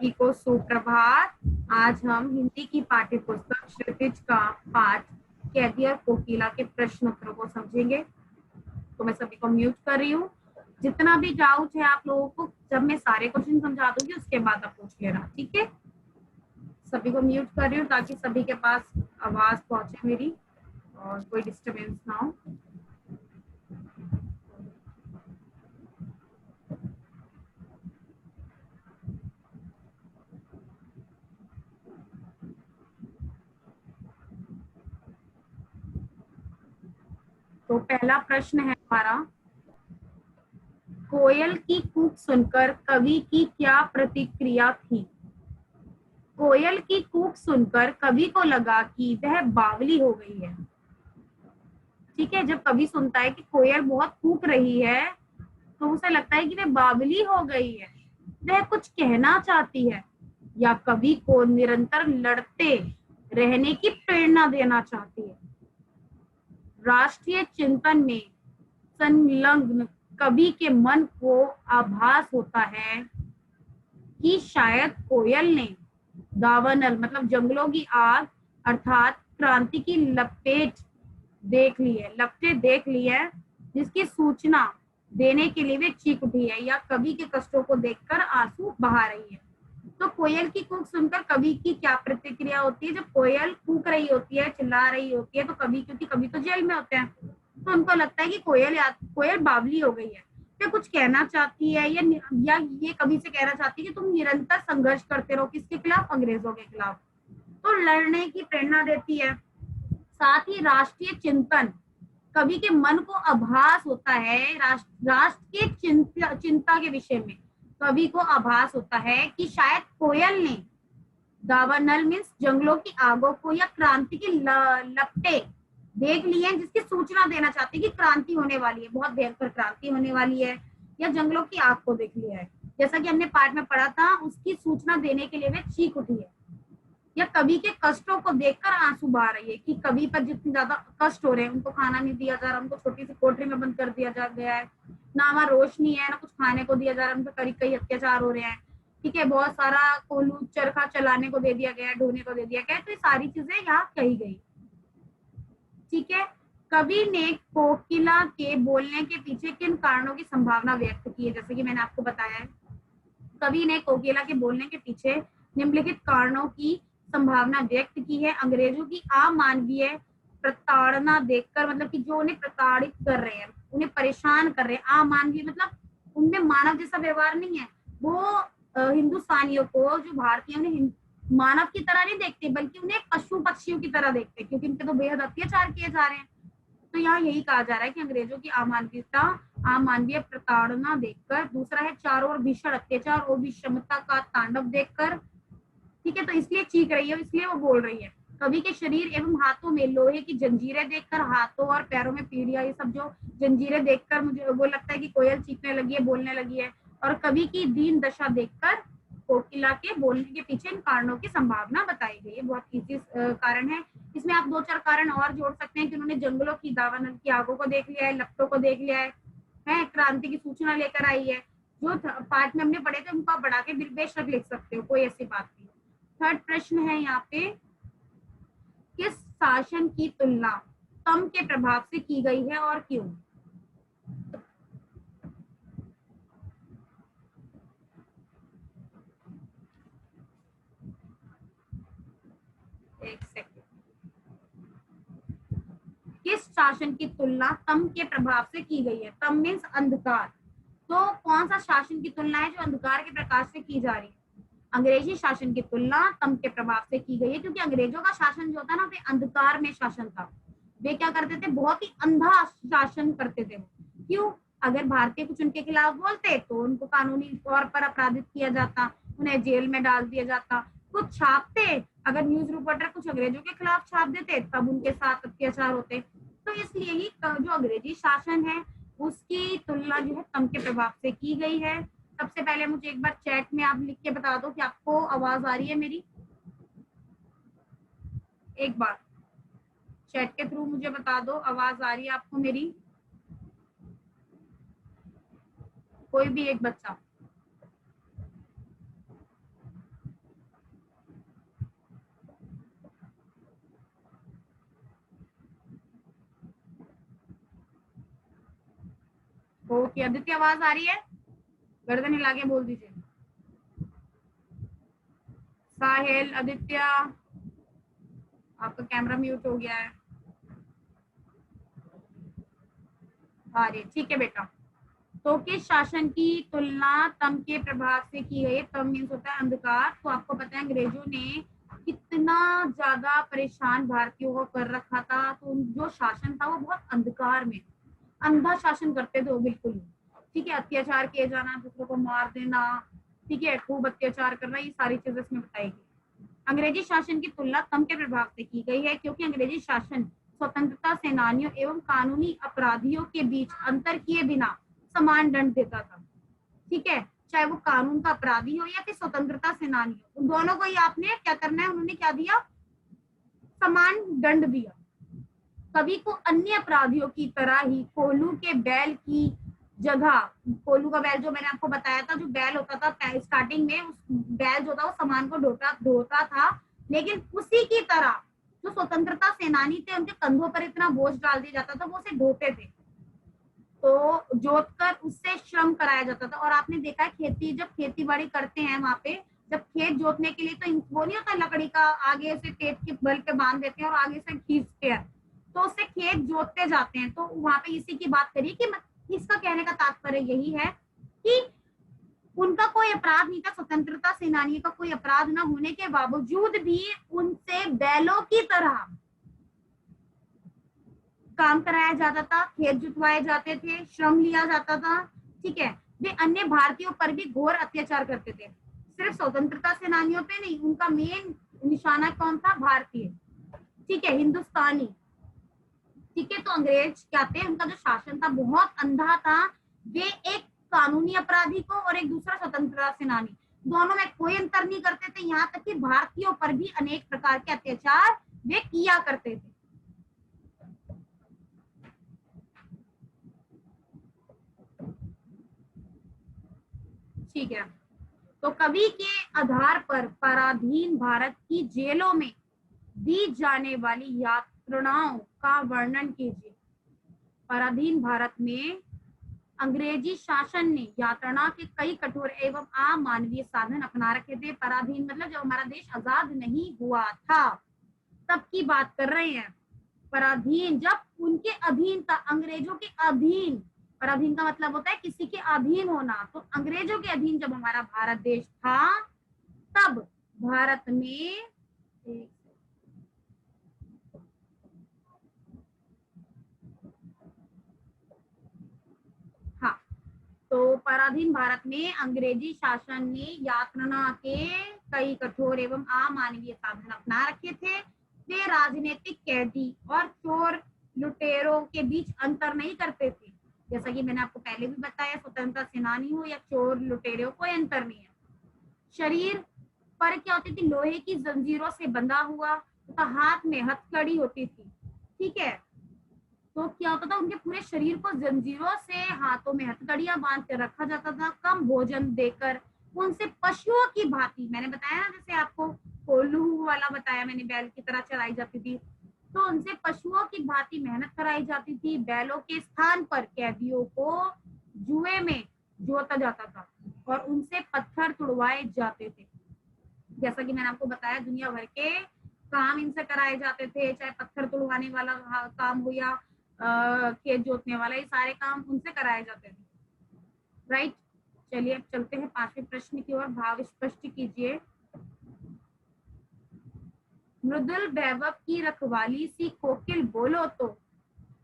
सभी को सुप्रभात। आज हम हिंदी की पाठ्य पुस्तक क्षितिज का पाठ कैदी और कोकिला के प्रश्न उत्तरों को समझेंगे। तो मैं सभी को म्यूट कर रही हूँ। जितना भी डाउट है आप लोगों को, जब मैं सारे क्वेश्चन समझा दूंगी उसके बाद आप पूछ लेना, ठीक है। सभी को म्यूट कर रही हूँ ताकि सभी के पास आवाज पहुंचे मेरी और कोई डिस्टर्बेंस ना हो। तो पहला प्रश्न है हमारा, कोयल की कूक सुनकर कवि की क्या प्रतिक्रिया थी। कोयल की कूक सुनकर कवि को लगा कि वह बावली हो गई है। ठीक है, जब कवि सुनता है कि कोयल बहुत कूक रही है तो उसे लगता है कि वह बावली हो गई है, वह कुछ कहना चाहती है या कवि को निरंतर लड़ते रहने की प्रेरणा देना चाहती है। राष्ट्रीय चिंतन में संलग्न कवि के मन को आभास होता है कि शायद कोयल ने दावानल मतलब जंगलों की आग अर्थात क्रांति की लपटें देख ली है, जिसकी सूचना देने के लिए वे चीख उठी है या कवि के कष्टों को देखकर आंसू बहा रही है। तो कोयल की कूक सुनकर कवि की क्या प्रतिक्रिया होती है। जब कोयल कूक रही होती है, चिल्ला रही होती है, तो कवि, क्योंकि कवि तो जेल में होते हैं, तो उनको लगता है कि कोयल बावली हो गई है, क्या कुछ कहना चाहती है या ये कवि से कहना चाहती है कि तुम निरंतर संघर्ष करते रहो, किसके खिलाफ, अंग्रेजों के खिलाफ। तो लड़ने की प्रेरणा देती है। साथ ही राष्ट्रीय चिंतन, कवि के मन को आभास होता है राष्ट्र के चिंता के विषय में कवि को आभास होता है कि शायद कोयल ने दावानल मीन्स जंगलों की आगों को या क्रांति की लपटें देख ली है, जिसकी सूचना देना चाहती है कि क्रांति होने वाली है, बहुत भयंकर क्रांति होने वाली है, या जंगलों की आग को देख लिया है, जैसा कि हमने पाठ में पढ़ा था, उसकी सूचना देने के लिए वे चीख उठी है। या कवि के कष्टों को देखकर आंसू बहा रही है कि कवि पर जितने ज्यादा कष्ट हो रहे हैं, उनको खाना नहीं दिया जा रहा, उनको छोटी सी कोठरी में बंद कर दिया जा गया है, ना वहाँ रोशनी है, ना कुछ खाने को दिया जा रहा है, उन पर कई अत्याचार हो रहे हैं। ठीक है, बहुत सारा कोलू चरखा चलाने को दे दिया गया, ढोने को दे दिया गया, तो ये सारी चीजें यहाँ कही गई। ठीक है, कवि ने कोकिला के बोलने के पीछे किन कारणों की संभावना व्यक्त की है। जैसे कि मैंने आपको बताया है, कवि ने कोकिला के बोलने के पीछे निम्नलिखित कारणों की संभावना व्यक्त की है। अंग्रेजों की अमानवीय प्रताड़ना देखकर, मतलब कि जो उन्हें प्रताड़ित कर रहे हैं, उन्हें परेशान कर रहे हैं, अमानवीय मतलब उनमें मानव जैसा व्यवहार नहीं है, वो हिंदुस्तानियों को, जो भारतीय उन्हें मानव की तरह नहीं देखते, बल्कि उन्हें पशु पक्षियों की तरह देखते, क्योंकि उनके तो बेहद अत्याचार किए जा रहे हैं। तो यहाँ यही कहा जा रहा है कि अंग्रेजों की अमानवीय प्रताड़ना देखकर। दूसरा है चारों ओर भीषण अत्याचार और विषमता का तांडव देखकर। ठीक है, तो इसलिए चीख रही है, इसलिए वो बोल रही है। कवि के शरीर एवं हाथों में लोहे की जंजीरें देखकर, हाथों और पैरों में पीढ़ियां, ये सब जो जंजीरें देखकर मुझे वो लगता है कि कोयल चीखने लगी है, बोलने लगी है। और कवि की दीन दशा देखकर कोकिला के बोलने के पीछे इन कारणों की संभावना बताई गई है। बहुत इजी कारण है। इसमें आप 2-4 कारण और जोड़ सकते हैं कि उन्होंने जंगलों की, दावानल की आगों को देख लिया है, लपटों को देख लिया है, क्रांति की सूचना लेकर आई है। जो पार्ट में हमने पढ़े थे उनको आप बढ़ा के बेशक लिख सकते हो, कोई ऐसी बात नहीं। थर्ड प्रश्न है यहाँ पे, किस शासन की तुलना तम के प्रभाव से की गई है और क्यों। एक सेकंड, किस शासन की तुलना तम के प्रभाव से की गई है। तम मीन्स अंधकार, तो कौन सा शासन की तुलना है जो अंधकार के प्रकाश से की जा रही है। अंग्रेजी शासन की तुलना तम के प्रभाव से की गई है, क्योंकि अंग्रेजों का शासन जो था ना, वे अंधकार में शासन था। वे क्या करते थे, बहुत ही अंधा शासन करते थे। क्यों, अगर भारतीय कुछ उनके खिलाफ बोलते तो उनको कानूनी तौर पर अपराधित किया जाता, उन्हें जेल में डाल दिया जाता। कुछ छापते, अगर न्यूज रिपोर्टर कुछ अंग्रेजों के खिलाफ छाप देते तब उनके साथ अत्याचार होते। तो इसलिए ही जो अंग्रेजी शासन है उसकी तुलना जो है तम के प्रभाव से की गई है। सबसे पहले मुझे एक बार चैट में आप लिख के बता दो कि आपको आवाज आ रही है मेरी। एक बार चैट के थ्रू मुझे बता दो, आवाज आ रही है आपको मेरी। कोई भी एक बच्चा। ओके आदित्य, आवाज आ रही है? गर्दन हिला के बोल दीजिए। साहिल, आदित्य, आपका कैमरा म्यूट हो गया है। आ रही है, ठीक है बेटा। तो किस शासन की तुलना तम के प्रभाव से की गई? तम मीन्स होता है अंधकार। तो आपको पता है अंग्रेजों ने कितना ज्यादा परेशान भारतीयों को कर रखा था। तो जो शासन था वो बहुत अंधकार में, अंधा शासन करते थे वो बिल्कुल। ठीक है, अत्याचार किए जाना, दूसरों को मार देना, ठीक है, खूब अत्याचार करना, ये सारी चीजें इसमें बताएगी। अंग्रेजी शासन की तुलना तम के प्रभाव से की गई है क्योंकि अंग्रेजी शासन स्वतंत्रता सेनानियों एवं कानूनी अपराधियों के बीच अंतर किए बिना समान दंड देता था। ठीक है, चाहे वो कानून का अपराधी हो या फिर स्वतंत्रता सेनानी हो, उन दोनों को ही आपने क्या करना है, उन्होंने क्या दिया? समान दंड दिया। कवि को अन्य अपराधियों की तरह ही कोल्हू के बैल की जगह, कोल्हू का बैल जो मैंने आपको बताया था, जो बैल होता था स्टार्टिंग में, उस बैल जो था वो सामान को ढोता था, लेकिन उसी की तरह जो स्वतंत्रता सेनानी थे उनके कंधों पर इतना बोझ डाल दिया जाता था, वो उसे ढोते थे। तो जोत कर उससे श्रम कराया जाता था। और आपने देखा है खेती, जब खेती बाड़ी करते हैं वहां पे, जब खेत जोतने के लिए तो वो नहीं होता लकड़ी का, आगे से पेट के बल पे बांध देते हैं और आगे से खींचते हैं, तो उससे खेत जोतते जाते हैं। तो वहां पे इसी की बात करिए कि इसका कहने का तात्पर्य यही है कि उनका कोई अपराध नहीं था, स्वतंत्रता सेनानियों का कोई अपराध न होने के बावजूद भी उनसे बैलों की तरह काम कराया जाता था, खेत जुतवाए जाते थे, श्रम लिया जाता था। ठीक है, वे अन्य भारतीयों पर भी घोर अत्याचार करते थे। सिर्फ स्वतंत्रता सेनानियों पे नहीं, उनका मेन निशाना कौन था? भारतीय, ठीक है, हिंदुस्तानी। ठीक है, तो अंग्रेज क्या थे, उनका जो शासन था बहुत अंधा था। वे एक कानूनी अपराधी को और एक दूसरा स्वतंत्रता सेनानी, दोनों में कोई अंतर नहीं करते थे। यहाँ तक कि भारतीयों पर भी अनेक प्रकार के अत्याचार वे किया करते थे। ठीक है, तो कवि के आधार पर पराधीन भारत की जेलों में दी जाने वाली यातनाओं का वर्णन कीजिए। पराधीन भारत में अंग्रेजी शासन ने यातना के कई कठोर एवं अमानवीय साधन अपना रखे थे। पराधीन मतलब जब हमारा देश आजाद नहीं हुआ था तब की बात कर रहे हैं। पराधीन जब उनके अधीन था, अंग्रेजों के अधीन। पराधीन का मतलब होता है किसी के अधीन होना। तो अंग्रेजों के अधीन जब हमारा भारत देश था तब भारत में हाँ, तो पराधीन भारत में अंग्रेजी शासन ने यातना के कई कठोर एवं अमानवीय साधन अपना रखे थे। वे राजनीतिक कैदी और चोर लुटेरों के बीच अंतर नहीं करते थे। जैसा कि मैंने आपको पहले भी बताया, स्वतंत्रता सेनानी हो या चोर लुटेरे हो, कोई अंतर नहीं है। शरीर पर क्या होती थी? लोहे की जंजीरों से बंधा हुआ, तथा हाथ में हथकड़ी होती थी। ठीक है, तो क्या होता था, उनके पूरे शरीर को जंजीरों से, हाथों में हथकड़ियां बांध कर रखा जाता था। कम भोजन देकर उनसे पशुओं की भांति, मैंने बताया ना, जैसे आपको कोल्हू वाला बताया मैंने, बैल की तरह चलाई जाती थी, तो उनसे पशुओं की भांति मेहनत कराई जाती थी। बैलों के स्थान पर कैदियों को जुए में जोता जाता था और उनसे पत्थर तुड़वाए जाते थे। जैसा कि मैंने आपको बताया, दुनिया भर के काम इनसे कराए जाते थे, चाहे पत्थर तुड़वाने वाला काम हो या खेत जोतने वाला, ये सारे काम उनसे कराए जाते थे। राइट, चलिए अब चलते हैं 5वें प्रश्न की ओर। भाव स्पष्ट कीजिए। मृदुल वैभव की रखवाली सी कोकिल बोलो तो,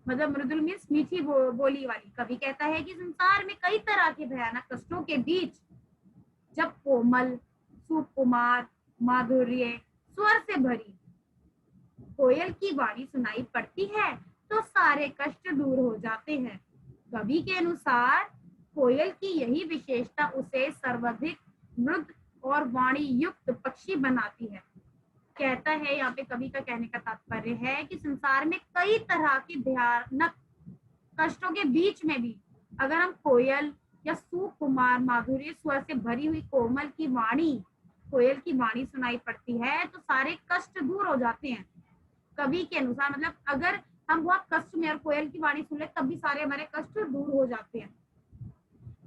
मतलब मृदुल मीन्स मीठी बोली वाली। कवि कहता है कि संसार में कई तरह के भयानक कष्टों के बीच जब कोमल, सुकुमार, माधुर्य स्वर से भरी कोयल की वाणी सुनाई पड़ती है तो सारे कष्ट दूर हो जाते हैं। कवि के अनुसार कोयल की यही विशेषता उसे सर्वाधिक मृदु और वाणी युक्त पक्षी बनाती है। कहता है, यहाँ पे कवि का कहने का तात्पर्य है कि संसार में कई तरह के भयानक कष्टों के बीच में भी अगर हम कोयल या सुकुमार माधुर्य स्वर से भरी हुई कोमल की वाणी, कोयल की वाणी सुनाई पड़ती है तो सारे कष्ट दूर हो जाते हैं। कवि के अनुसार मतलब अगर हम बहुत कष्ट में और कोयल की वाणी सुन ले तब भी सारे हमारे कष्ट दूर हो जाते हैं।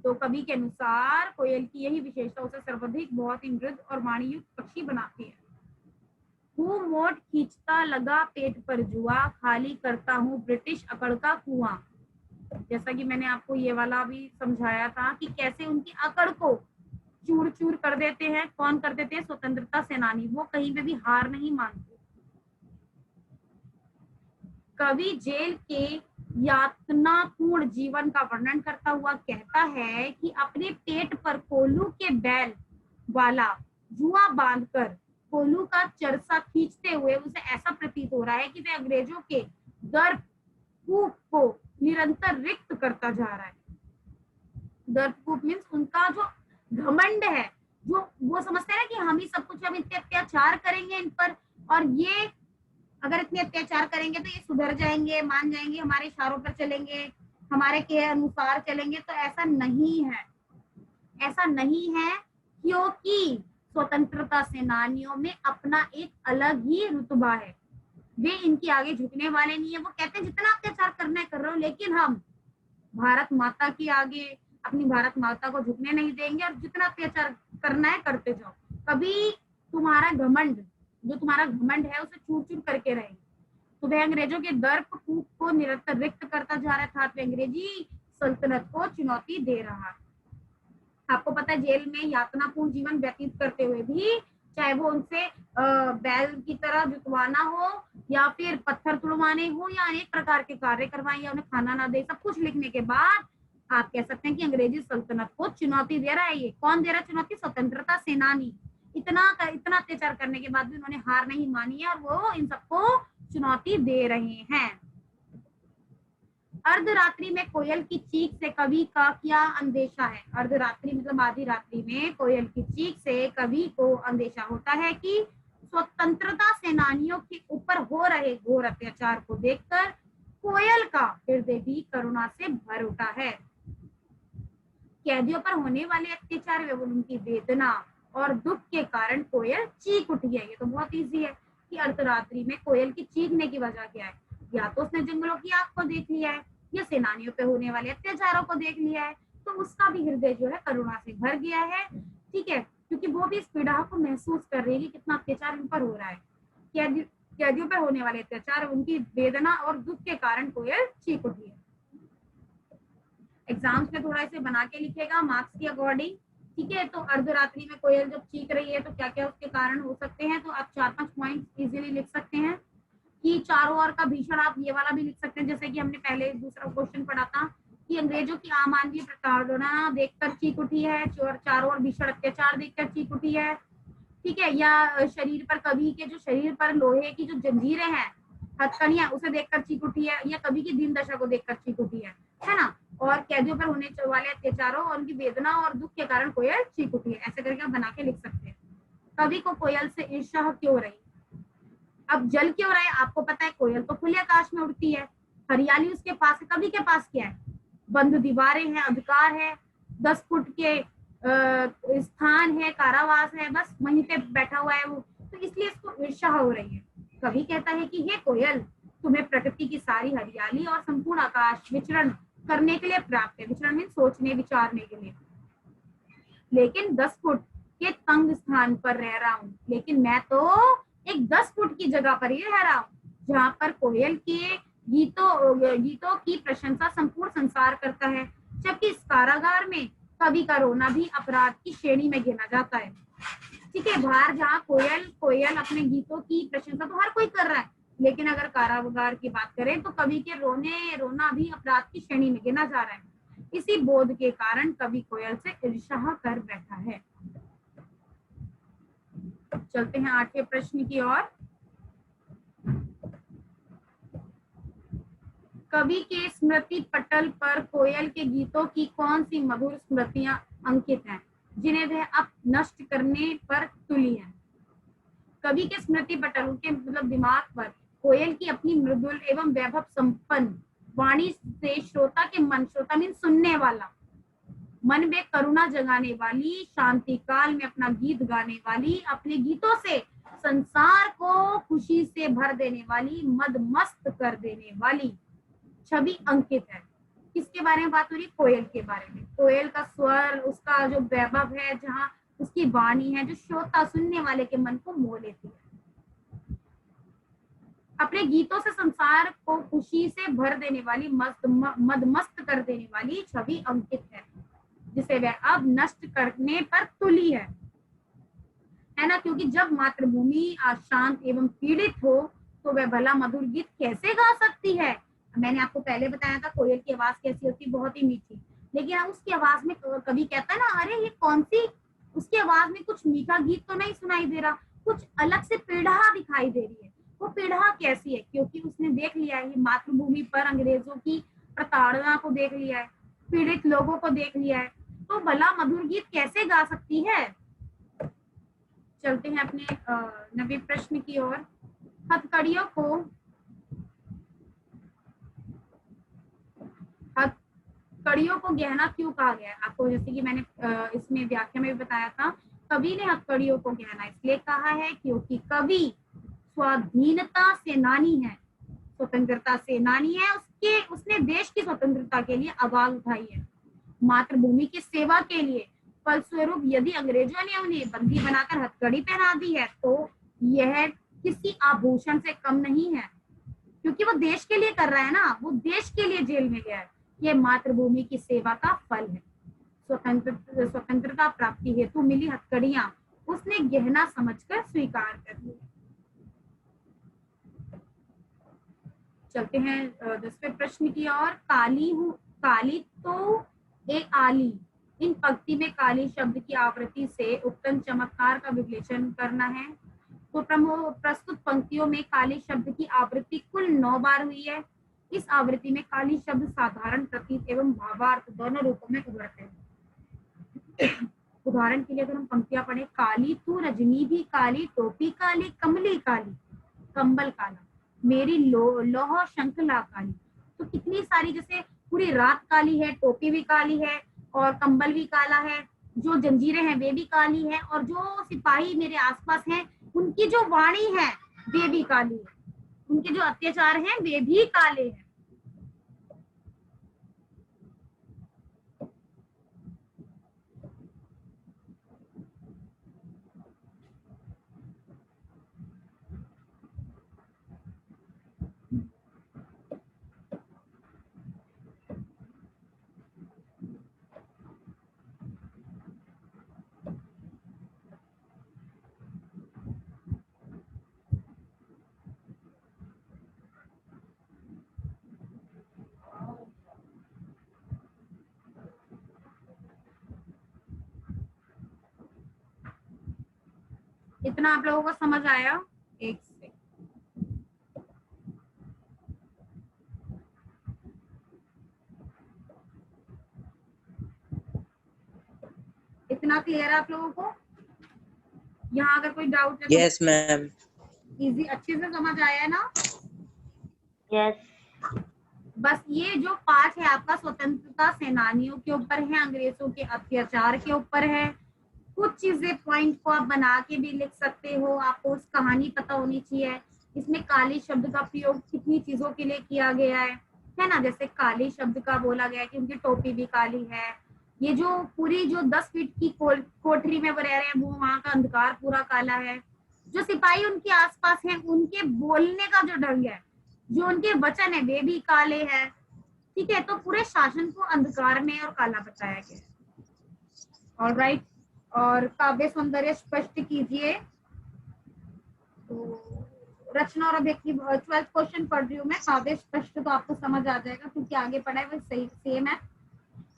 तो कवि के अनुसार कोयल की यही विशेषता उसे सर्वाधिक बहुत ही मृद और वाणीयुक्त पक्षी बनाती है। हूँ मोट खींचता लगा पेट पर जुआ, खाली करता हूँ ब्रिटिश अकड़ का कुआं। जैसा कि मैंने आपको ये वाला भी समझाया था कि कैसे उनकी अकड़ को चूर चूर कर देते हैं। कौन कर देते हैं? स्वतंत्रता सेनानी। वो कहीं पे भी हार नहीं मानते। कवि जेल के यातनापूर्ण जीवन का वर्णन करता हुआ कहता है कि अपने पेट पर कोल्हू के बैल वाला जुआ बांधकर कोल्हू का चरसा खींचते हुए उसे ऐसा प्रतीत हो रहा है कि वह अंग्रेजों के दर्प कूप को निरंतर रिक्त करता जा रहा है। दर्प कूप मीन्स उनका जो घमंड है, जो वो समझते हैं कि हम ही सब कुछ, हम इतने अत्याचार करेंगे इन पर, और ये अगर इतने अत्याचार करेंगे तो ये सुधर जाएंगे, मान जाएंगे, हमारे इशारों पर चलेंगे, हमारे के अनुसार चलेंगे। तो ऐसा नहीं है, ऐसा नहीं है, क्योंकि स्वतंत्रता सेनानियों में अपना एक अलग ही रुतबा है। वे इनके आगे झुकने वाले नहीं है। वो कहते हैं जितना अत्याचार करना है कर रहे हो, लेकिन हम भारत माता के आगे अपनी भारत माता को झुकने नहीं देंगे, और जितना अत्याचार करना है करते जाओ। कभी तुम्हारा घमंड, जो तुम्हारा घमंड है, उसे चूर चूर करके रहेंगे। तो वह अंग्रेजों के दर्प कूप को निरंतर रिक्त करता जा रहा था। तो अंग्रेजी सल्तनत को चुनौती दे रहा है। आपको पता है जेल में यातनापूर्ण जीवन व्यतीत करते हुए भी, चाहे वो उनसे बैल की तरह जुतवाना हो, या फिर पत्थर तुड़वाने हो, या अनेक प्रकार के कार्य करवाएं, या उन्हें खाना ना दे, सब कुछ लिखने के बाद आप कह सकते हैं कि अंग्रेजी सल्तनत को चुनौती दे रहा है। ये कौन दे रहा है चुनौती? स्वतंत्रता सेनानी। इतना अत्याचार करने के बाद भी उन्होंने हार नहीं मानी है, और वो इन सबको चुनौती दे रहे हैं। अर्धरात्रि में कोयल की चीख से कवि का क्या अंदेशा है? अर्धरात्रि मतलब आधी रात्रि में कोयल की चीख से कवि को अंदेशा होता है कि स्वतंत्रता सेनानियों के ऊपर हो रहे घोर अत्याचार को देखकर कोयल का हृदय भी करुणा से भर उठा है। कैदियों पर होने वाले अत्याचार एवं उनकी वेदना और दुख के कारण कोयल चीख उठी है। ये तो बहुत इजी है कि अर्धरात्रि में कोयल की चीखने की वजह क्या है? या तो उसने जंगलों की आग को देख लिया है, या सेनानियों पे होने वाले अत्याचारों को देख लिया है, तो उसका भी हृदय जो है करुणा से भर गया है। ठीक है, क्योंकि वो भी इस पीड़ा को महसूस कर रही है कि कितना अत्याचार इन पर हो रहा है। कैदियों पर होने वाले अत्याचार, उनकी वेदना और दुख के कारण कोयल चीख उठी है। एग्जाम्स में थोड़ा इसे बना के लिखेगा मार्क्स के अकॉर्डिंग। ठीक है, तो अर्धरात्रि में कोयल जब चीख रही है तो क्या क्या उसके कारण हो सकते हैं, तो आप 4-5 पॉइंट इजीली लिख सकते हैं। कि चारों ओर का भीषण, आप ये वाला भी लिख सकते हैं, जैसे कि हमने पहले दूसरा क्वेश्चन पढ़ा था कि अंग्रेजों की अमानवीय प्रताड़ना देखकर चीख उठी है, चारों ओर भीषण अत्याचार देखकर चीख उठी है। ठीक है, या शरीर पर, कवि के जो शरीर पर लोहे की जो जंजीरें हैं, हथकड़ियां, उसे देखकर चीख उठी है, या कवि की दीन दशा को देखकर चीख उठी है ना। और कैदियों पर होने वाले अत्याचारों और उनकी वेदना और दुख के कारण कोयल चीख उठी है। ऐसे करके आप बना के लिख सकते हैं। कवि को कोयल से ईर्ष्या क्यों रही? अब जल क्यों रहा है? आपको पता है कोयल तो खुले आकाश में उड़ती है, हरियाली उसके पास है। कवि के पास क्या है? बंद दीवारें हैं, अंधकार है, 10 फुट के स्थान है, कारावास है, बस वहीं पे बैठा हुआ है वो, तो इसलिए इसको ईर्ष्या हो रही है। कवि कहता है कि हे कोयल, तुम्हें प्रकृति की सारी हरियाली और संपूर्ण आकाश विचरण करने के लिए प्राप्त है। विचरण में सोचने विचारने के लिए, लेकिन 10 फुट के तंग स्थान पर रह रहा हूँ। लेकिन मैं तो एक 10 फुट की जगह पर ही रह रहा हूँ, जहाँ पर कोयल के गीतों की प्रशंसा संपूर्ण संसार करता है, जबकि इस कारागार में कवि का रोना भी अपराध की श्रेणी में गिना जाता है। ठीक है, बाहर जहाँ कोयल अपने गीतों की प्रशंसा तो हर कोई कर रहा है, लेकिन अगर कारागार की बात करें तो कवि के रोना भी अपराध की श्रेणी में गिना जा रहा है। इसी बोध के कारण कवि कोयल से ईर्ष्या कर बैठा है। चलते हैं 8वें प्रश्न की ओर। कवि के स्मृति पटल पर कोयल के गीतों की कौन सी मधुर स्मृतियां अंकित हैं, जिन्हें वह अब नष्ट करने पर तुली है? कवि के स्मृति पटल के मतलब दिमाग पर कोयल की अपनी मृदुल एवं वैभव संपन्न वाणी से श्रोता के मन, श्रोता मीन सुनने वाला, मन में करुणा जगाने वाली, शांति काल में अपना गीत गाने वाली, अपने गीतों से संसार को खुशी से भर देने वाली, मद मस्त कर देने वाली छवि अंकित है। किसके बारे में बात हो रही है? कोयल के बारे में। कोयल का स्वर, उसका जो वैभव है, जहाँ उसकी वाणी है जो श्रोता सुनने वाले के मन को मोह लेती है। अपने गीतों से संसार को खुशी से भर देने वाली, मदमस्त कर देने वाली छवि अंकित है, जिसे वह अब नष्ट करने पर तुली है ना। क्योंकि जब मातृभूमि अशांत एवं पीड़ित हो तो वह भला मधुर गीत कैसे गा सकती है। मैंने आपको पहले बताया था कोयल की आवाज कैसी होती है, बहुत ही मीठी, लेकिन अब उसकी आवाज में कभी कहता है ना, अरे ये कौन सी, उसकी आवाज में कुछ मीठा गीत तो नहीं सुनाई दे रहा, कुछ अलग से पीड़ा दिखाई दे रही है। वो पीड़ा कैसी है? क्योंकि उसने देख लिया है मातृभूमि पर अंग्रेजों की प्रताड़ना को देख लिया है, पीड़ित लोगों को देख लिया है, तो भला मधुर गीत कैसे गा सकती है। चलते हैं अपने 90 प्रश्न की ओर। हथकड़ियों को गहना क्यों कहा गया है? आपको जैसे कि मैंने इसमें व्याख्या में भी बताया था, कवि ने हथकड़ियों को गहना इसलिए कहा है क्योंकि कवि स्वाधीनता सेनानी है, स्वतंत्रता सेनानी है, उसने देश की स्वतंत्रता के लिए आवाज उठाई है, मातृभूमि की सेवा के लिए। फलस्वरूप यदि अंग्रेजों ने उन्हें बंदी बनाकर हथकड़ी पहना दी है तो यह किसी आभूषण से कम नहीं है, क्योंकि वो देश के लिए कर रहा है ना, वो देश के लिए जेल में गया है। ये मातृभूमि की सेवा का फल है। स्वतंत्रता प्राप्ति हेतु मिली हथकड़ियां उसने गहना समझकर स्वीकार कर लिया। चलते हैं 10वें प्रश्न की ओर। काली तो एक आली, इन पंक्ति में काली शब्द की आवृत्ति से उत्तम चमत्कार का विश्लेषण करना है। तो प्रस्तुत पंक्तियों में काली शब्द की आवृत्ति कुल 9 बार हुई है। इस आवृत्ति में काली शब्द साधारण, प्रतीक एवं भावार्थ दोनों रूपों में उभरते हैं। उदाहरण के लिए अगर हम पंक्तियां पढ़े, काली तू रजनी भी काली, टोपी काली, कमली काली, कंबल काला, मेरी लोह शंखला काली। तो कितनी सारी, जैसे पूरी रात काली है, टोपी भी काली है और कंबल भी काला है, जो जंजीरें हैं वे भी काली है, और जो सिपाही मेरे आसपास हैं उनकी जो वाणी है वे भी काली है, उनके जो अत्याचार हैं वे भी काले हैं। इतना आप लोगों को समझ आया? एक से इतना क्लियर है आप लोगों को? यहाँ अगर कोई डाउट है तो यस मैम। इजी, अच्छे से समझ आया ना? यस। बस ये जो पाठ है आपका स्वतंत्रता सेनानियों के ऊपर है, अंग्रेजों के अत्याचार के ऊपर है। कुछ चीजें पॉइंट को आप बना के भी लिख सकते हो, आपको उस कहानी पता होनी चाहिए। इसमें काली शब्द का प्रयोग कितनी चीजों के लिए किया गया है ना। जैसे काली शब्द का बोला गया है कि उनकी टोपी भी काली है, ये जो पूरी जो 10 फीट की कोठरी में वो रह रहे हैं वो वहां का अंधकार पूरा काला है, जो सिपाही उनके आसपास हैं उनके बोलने का जो ढंग है, जो उनके वचन है वे भी काले हैं। ठीक है, तो पूरे शासन को अंधकार में और काला बताया गया है। ऑलराइट, और काव्य सौंदर्य स्पष्ट कीजिए। तो रचना और अभिव्यक्ति 12th क्वेश्चन पढ़ रही हूँ मैं, काव्य स्पष्ट तो आपको समझ आ जाएगा क्योंकि आगे पढ़ा है वो सही सेम है।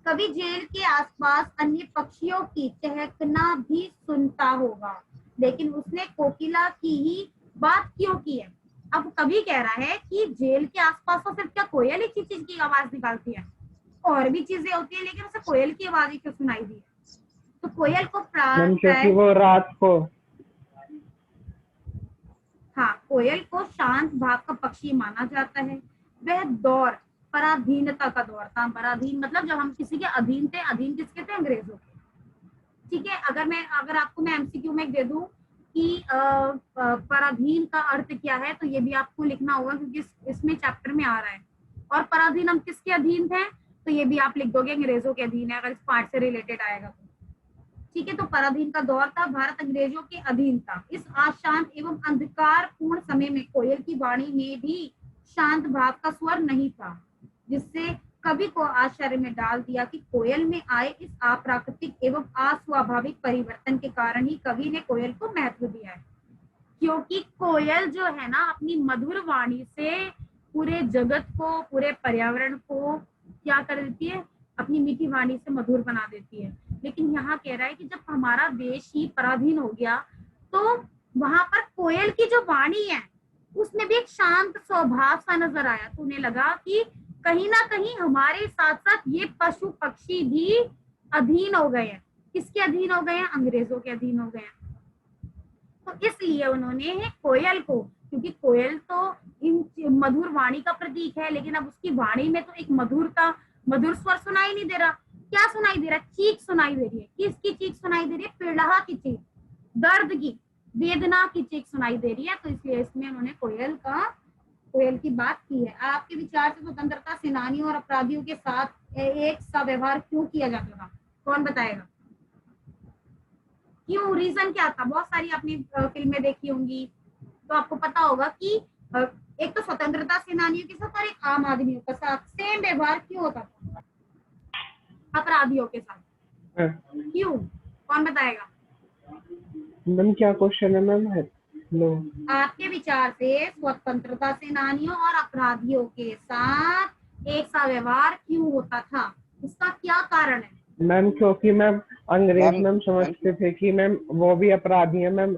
कभी जेल के आसपास अन्य पक्षियों की चहकना भी सुनता होगा, लेकिन उसने कोकिला की ही बात क्यों की है। अब कभी कह रहा है कि जेल के आसपास तो सिर्फ क्या कोयल एक ही चीज की आवाज निकालती है, और भी चीजें होती है, लेकिन उसे कोयल की आवाज ही क्यों सुनाई दी है। तो कोयल को क्योंकि वो रात को, हाँ, कोयल को शांत भाग का पक्षी माना जाता है। वह दौर पराधीनता का दौर था। पराधीन मतलब जब हम किसी के अधीन थे, अधीन किसके थे? अंग्रेजों के। ठीक है, अगर आपको मैं एमसीक्यू में दे दूं कि पराधीन का अर्थ क्या है, तो ये भी आपको लिखना होगा क्योंकि इसमें चैप्टर में आ रहा है। और पराधीन हम किसके अधीन थे? तो ये भी आप लिख दोगे अंग्रेजों के अधीन है, अगर इस पार्ट से रिलेटेड आएगा तो। ठीक है, तो पराधीन का दौर था, भारत अंग्रेजों के अधीन था। इस अशांत एवं अंधकारपूर्ण समय में कोयल की वाणी में भी शांत भाव का स्वर नहीं था, जिससे कवि को आश्चर्य में डाल दिया कि कोयल में आए इस अप्राकृतिक एवं अस्वाभाविक परिवर्तन के कारण ही कवि ने कोयल को महत्व दिया है। क्योंकि कोयल जो है ना, अपनी मधुर वाणी से पूरे जगत को, पूरे पर्यावरण को क्या कर देती है, अपनी मीठी वाणी से मधुर बना देती है। लेकिन यहाँ कह रहा है कि जब हमारा देश ही पराधीन हो गया, तो वहां पर कोयल की जो वाणी है उसमें भी एक शांत स्वभाव सा नजर आया। तो उन्हें लगा कि कहीं ना कहीं हमारे साथ साथ ये पशु पक्षी भी अधीन हो गए हैं। किसके अधीन हो गए हैं? अंग्रेजों के अधीन हो गए हैं। तो इसलिए उन्होंने कोयल को, क्योंकि कोयल तो इन मधुर वाणी का प्रतीक है, लेकिन अब उसकी वाणी में तो एक मधुर स्वर सुनाई नहीं दे रहा। क्या सुनाई दे रहा है? चीख सुनाई दे रही है। किसकी चीख सुनाई दे रही है? पीड़हा की चीख, दर्द की, वेदना की चीख सुनाई दे रही है। तो इसलिए इसमें उन्होंने कोयल की बात की है। आपके विचार से स्वतंत्रता सेनानियों और अपराधियों के साथ एक सा व्यवहार क्यों किया जाता था? कौन बताएगा? क्यों, रीजन क्या था? बहुत सारी आपने फिल्में देखी होंगी, तो आपको पता होगा कि एक तो स्वतंत्रता सेनानियों के साथ और एक आम आदमियों के साथ सेम व्यवहार क्यों होता था अपराधियों के साथ? क्यों? कौन बताएगा? मैम क्या क्वेश्चन है मैम? हेलो, आपके विचार से स्वतंत्रता सेनानियों और अपराधियों के साथ एक सा व्यवहार क्यों होता था? इसका क्या कारण है? मैम क्योंकि मैम अंग्रेज मैम मैम समझते थे कि मैम वो भी अपराधी है मैम।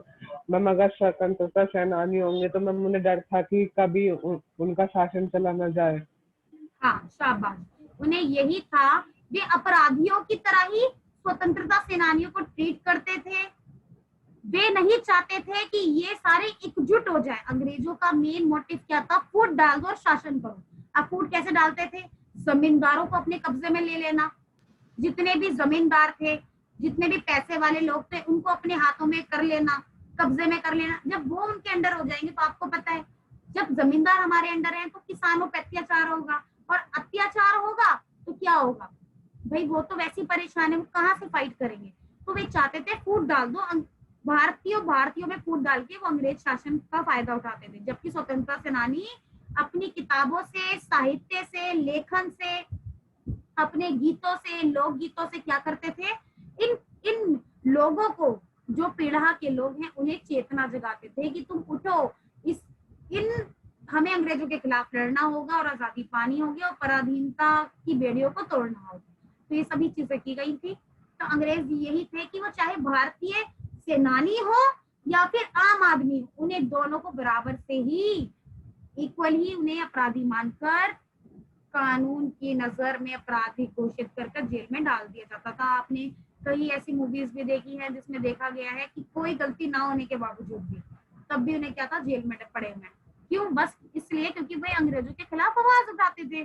मैम अगर स्वतंत्रता सेनानी होंगे तो मैम उन्हें डर था कि कभी उनका शासन चला ना जाए। हाँ, शाबाश। उन्हें यही था, वे अपराधियों की तरह ही स्वतंत्रता सेनानियों को ट्रीट करते थे। वे नहीं चाहते थे कि ये सारे एकजुट हो जाए। अंग्रेजों का मेन मोटिव क्या था? फूट डाल दो और शासन करो। अब फूट कैसे डालते थे? जमींदारों को अपने कब्जे में ले लेना। जितने भी जमींदार थे, जितने भी पैसे वाले लोग थे, उनको अपने हाथों में कर लेना, कब्जे में कर लेना। जब वो उनके अंडर हो जाएंगे, तो आपको पता है, जब जमींदार हमारे अंडर हैं तो किसानों पर अत्याचार होगा, और अत्याचार होगा तो क्या होगा भाई? वो तो वैसी परेशान है, वो कहाँ से फाइट करेंगे? तो वे चाहते थे फूट डाल दो। भारतीयों में फूट डाल के वो अंग्रेज शासन का फायदा उठाते थे। जबकि स्वतंत्रता सेनानी अपनी किताबों से, साहित्य से, लेखन से, अपने गीतों से, लोकगीतों से क्या करते थे? इन इन लोगों को, जो पीढ़ा के लोग हैं, उन्हें चेतना जगाते थे कि तुम उठो, हमें अंग्रेजों के खिलाफ लड़ना होगा और आजादी पानी होगी और पराधीनता की बेड़ियों को तोड़ना होगा। तो ये सभी चीजें की गई थी। तो अंग्रेज यही थे कि वो चाहे भारतीय सेनानी हो या फिर आम आदमी हो, उन्हें दोनों को बराबर से ही, इक्वल ही उन्हें अपराधी मानकर कानून की नजर में अपराधी घोषित कर जेल में डाल दिया जाता था। आपने कई ऐसी मूवीज भी देखी है जिसमें देखा गया है कि कोई गलती ना होने के बावजूद भी तब भी उन्हें क्या था? जेल में पड़े हुए। क्यों? बस इसलिए क्योंकि वे अंग्रेजों के खिलाफ आवाज उठाते थे,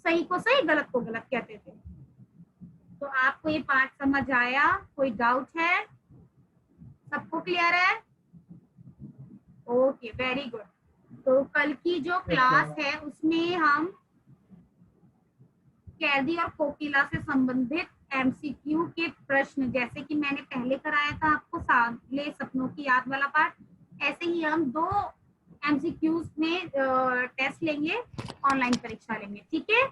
सही को सही, गलत को गलत कहते थे। तो आपको ये पार्ट समझ आया? कोई डाउट है? सबको क्लियर है? Okay, very good. तो कल की जो क्लास है उसमें हम कैदी और कोकिला से संबंधित एमसीक्यू के प्रश्न, जैसे कि मैंने पहले कराया था आपको साले सपनों की याद वाला पार्ट, ऐसे ही हम 2 एमसीक्यूज में टेस्ट लेंगे, ऑनलाइन परीक्षा लेंगे। ठीक है?